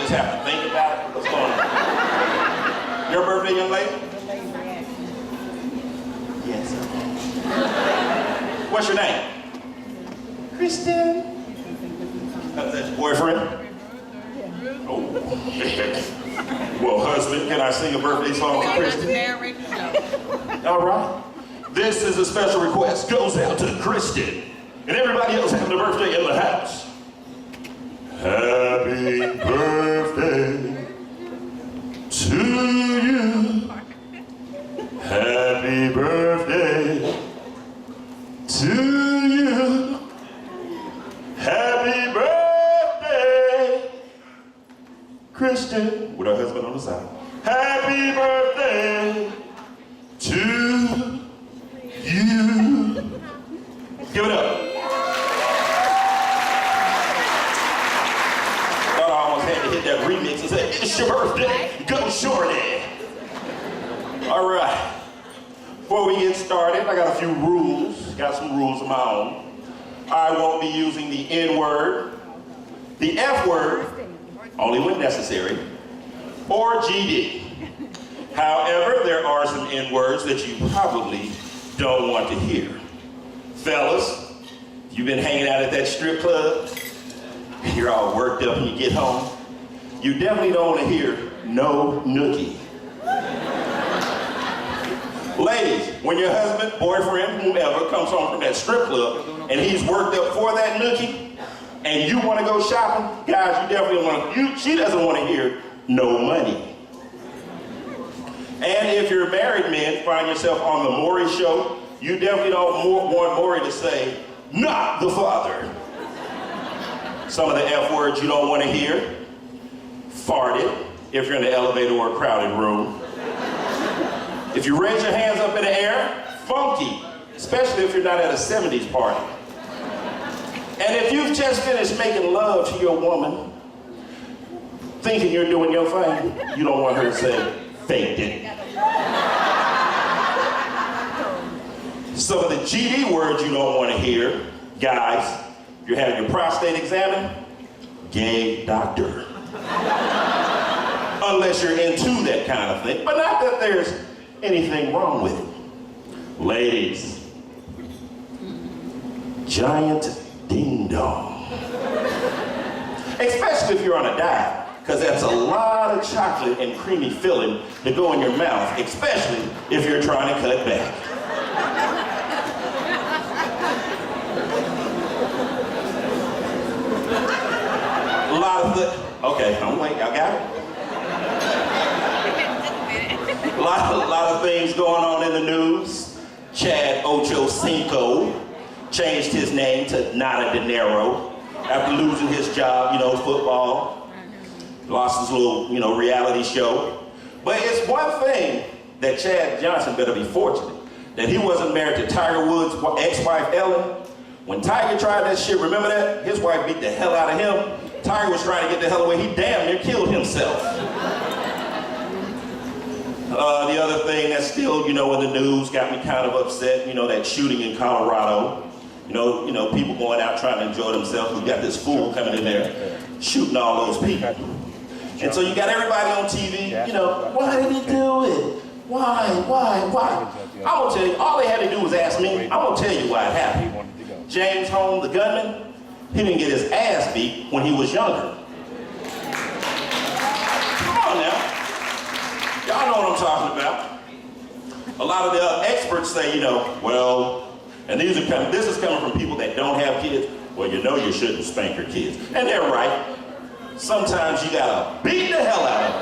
just have to think about it. What's going on? Your birthday, young lady? Yes. What's your name? Kristen. That's your boyfriend? Oh. Well, husband, can I sing a birthday song for Kristen? All right. This is a special request. Goes out to Kristen and everybody else having a birthday in the house. Happy birthday to you. Happy birthday to you. Happy birthday, Kristen, with her husband on the side. Happy birthday to you. Give it up. Thought I almost had to hit that remix and say, it's your birthday. Go shorty. All right. Before we get started, I got a few rules. Got some rules of my own. I won't be using the N-word, the F-word, only when necessary, or GD. However, there are some N-words that you probably don't want to hear. Fellas, you've been hanging out at that strip club, and you're all worked up when you get home. You definitely don't want to hear no nookie. Ladies, when your husband, boyfriend, whomever comes home from that strip club and he's worked up for that nookie and you want to go shopping, guys, you definitely want to, she doesn't want to hear no money. And if you're married men, find yourself on the Maury show, you definitely don't want Maury to say, not the father. Some of the F words you don't want to hear. Farted, if you're in the elevator or a crowded room. If you raise your hands up in the air, funky, especially if you're not at a 70s party. And if you've just finished making love to your woman, thinking you're doing your thing, you don't want her to say, faked it. Some of the GD words you don't want to hear, guys, if you're having your prostate examined, gay doctor. Unless you're into that kind of thing, but not that there's anything wrong with it. Ladies, giant ding dong. Especially if you're on a diet, because that's a lot of chocolate and creamy filling to go in your mouth, especially if you're trying to cut back. A lot of the, okay, I'm like, y'all got it? A lot of things going on in the news. Chad Ochocinco changed his name to Nada De Niro after losing his job, football. Lost his little, reality show. But it's one thing that Chad Johnson better be fortunate, that he wasn't married to Tiger Woods' ex-wife Ellen. When Tiger tried that shit, remember that? His wife beat the hell out of him. Tiger was trying to get the hell away. He damn near killed himself. The other thing that's still, in the news got me kind of upset, that shooting in Colorado. People going out trying to enjoy themselves. We got this fool coming in there shooting all those people. And so you got everybody on TV, why did he do it? Why? I'm gonna tell you, all they had to do was ask me. I'm gonna tell you why it happened. James Holmes, the gunman, he didn't get his ass beat when he was younger. Come on now. Y'all know what I'm talking about. A lot of the experts say, and this is coming from people that don't have kids. Well, you shouldn't spank your kids. And they're right. Sometimes you gotta beat the hell out of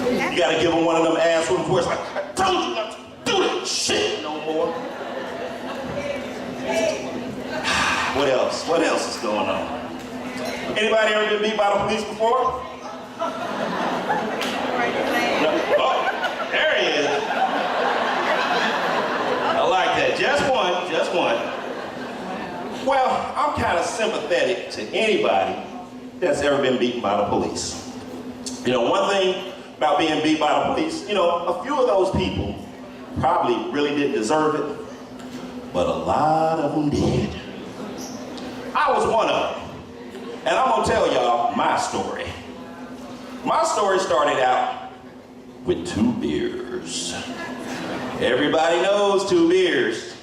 them. You gotta give them one of them ass whoopings where it's like, I told you not to do that shit no more. What else? What else is going on? Anybody ever been beat by the police before? No? Oh, there he is. I like that. Just one. Well, I'm kind of sympathetic to anybody that's ever been beaten by the police. One thing about being beat by the police, a few of those people probably really didn't deserve it, but a lot of them did. I was one of them. And I'm gonna tell y'all my story. My story started out with 2 beers. Everybody knows 2 beers.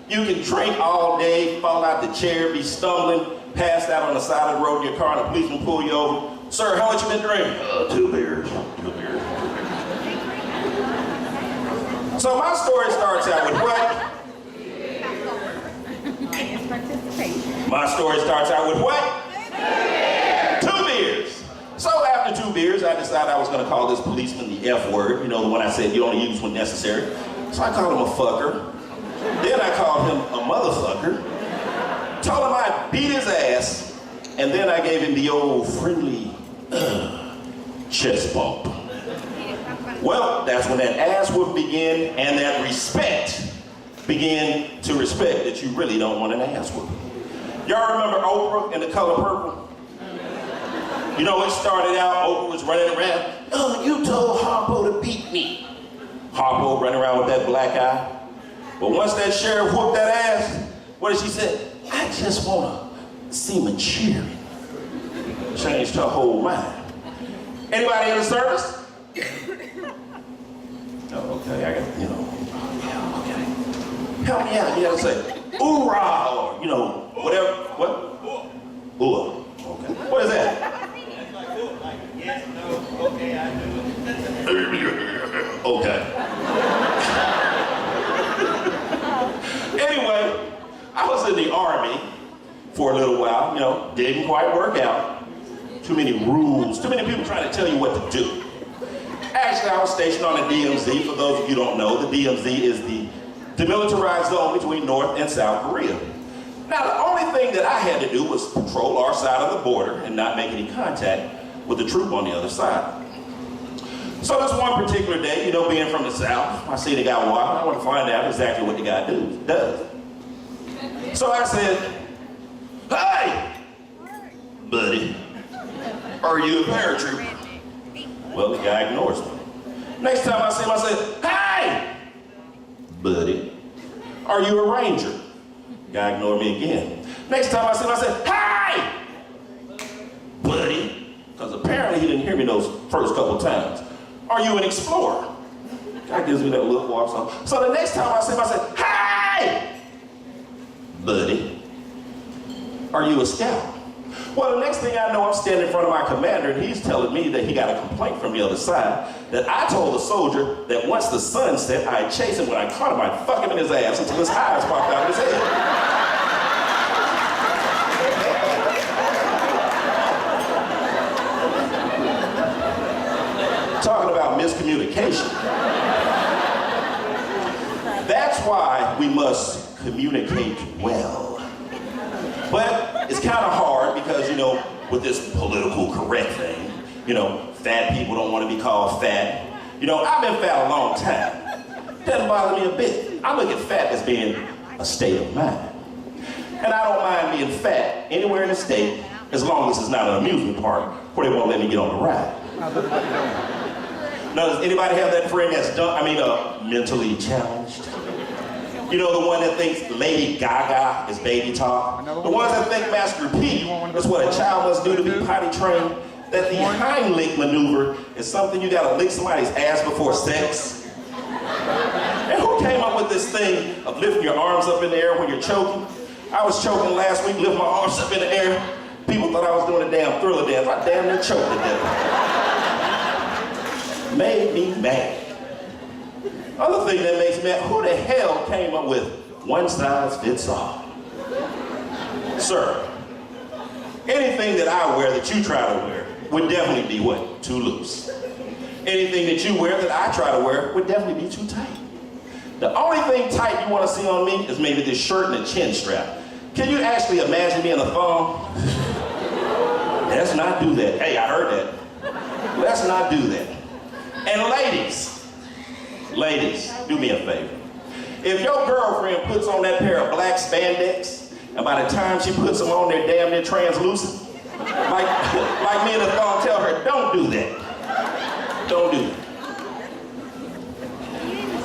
You can drink all day, fall out the chair, be stumbling, passed out on the side of the road in your car, and a policeman pull you over. Sir, how much you been drinking? 2 beers. 2 beers. So my story starts out with what? My story starts out with what? 2 beers. So after 2 beers, I decided I was going to call this policeman the F word. You know, the one I said you only use when necessary. So I called him a fucker. Then I called him a motherfucker. Told him I'd beat his ass. And then I gave him the old friendly chest bump. Well, that's when that ass would begin and that respect began to respect that you really don't want an ass whooping. Y'all remember Oprah in The Color Purple? You know, it started out, Oprah was running around, oh, you told Harpo to beat me. Harpo running around with that black eye. But once that sheriff whooped that ass, what did she say? I just want to see my cheering. Changed her whole mind. Anybody in the service? Oh, okay, I got, you know, yeah, okay. Help me out, you gotta say, hoorah, or, you know, whatever, what? Ooh, okay. What is that? Like, yes, no, okay, I do it. Okay. Anyway, I was in the Army for a little while, you know, didn't quite work out. Too many rules, too many people trying to tell you what to do. Actually, I was stationed on the DMZ. For those of you who don't know, the DMZ is the demilitarized zone between North and South Korea. Now, the only thing that I had to do was patrol our side of the border and not make any contact with the troop on the other side. So this one particular day, you know, being from the South, I see the guy walking, I want to find out exactly what the guy does. So I said, hey, buddy, are you a paratrooper? Well, the guy ignores me. Next time I see him, I said, hey, buddy, are you a ranger? The guy ignored me again. Next time I see him, I said, hey, buddy, because apparently he didn't hear me those first couple times. Are you an explorer? Guy gives me that look, walks on. So the next time I see him, I said, hey, buddy, are you a scout? Well, the next thing I know, I'm standing in front of my commander, and he's telling me that he got a complaint from the other side, that I told the soldier that once the sun set, I'd chase him. When I caught him, I'd fuck him in his ass until his eyes popped out of his head. Talking about miscommunication. That's why we must communicate well. But it's kind of hard because, you know, with this political correct thing, you know, fat people don't want to be called fat. You know, I've been fat a long time. Doesn't bother me a bit. I look at fat as being a state of mind. And I don't mind being fat anywhere in the state as long as it's not an amusement park where they won't let me get on the ride. Now, does anybody have that friend that's mentally challenged? You know, the one that thinks Lady Gaga is baby talk. The ones that think Master P is what a child must do to be potty trained. That the Heimlich maneuver is something you gotta lick somebody's ass before sex. And who came up with this thing of lifting your arms up in the air when you're choking? I was choking last week, lifting my arms up in the air. People thought I was doing a damn Thriller dance. I damn near choked to death. Made me mad. Other thing that makes me mad, who the hell came up with one size fits all? Sir, anything that I wear that you try to wear would definitely be what? Too loose. Anything that you wear that I try to wear would definitely be too tight. The only thing tight you want to see on me is maybe this shirt and a chin strap. Can you actually imagine me in a thong? Let's not do that. Hey, I heard that. Let's not do that. And ladies, do me a favor. If your girlfriend puts on that pair of black spandex, and by the time she puts them on, they're damn near translucent, like me in a thong, tell her, don't do that. Don't do that.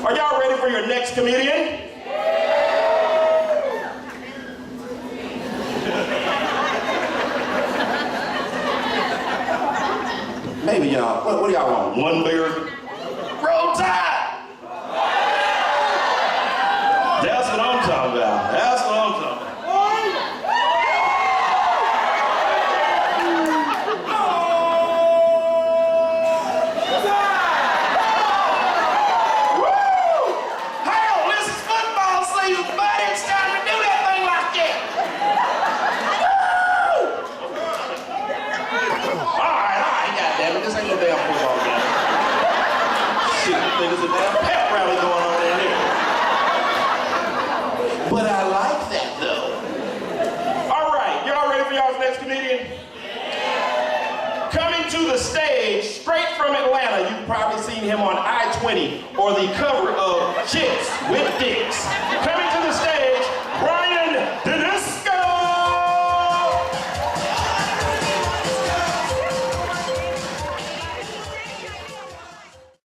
Are y'all ready for your next comedian? one bear. Roll Tide! That's what I'm talking about. That's what I'm talking about. There's a damn pep rally going on in here. But I like that though. All right, y'all ready for y'all's next comedian? Coming to the stage straight from Atlanta, you've probably seen him on I-20 or the cover of Chicks with Dicks. Coming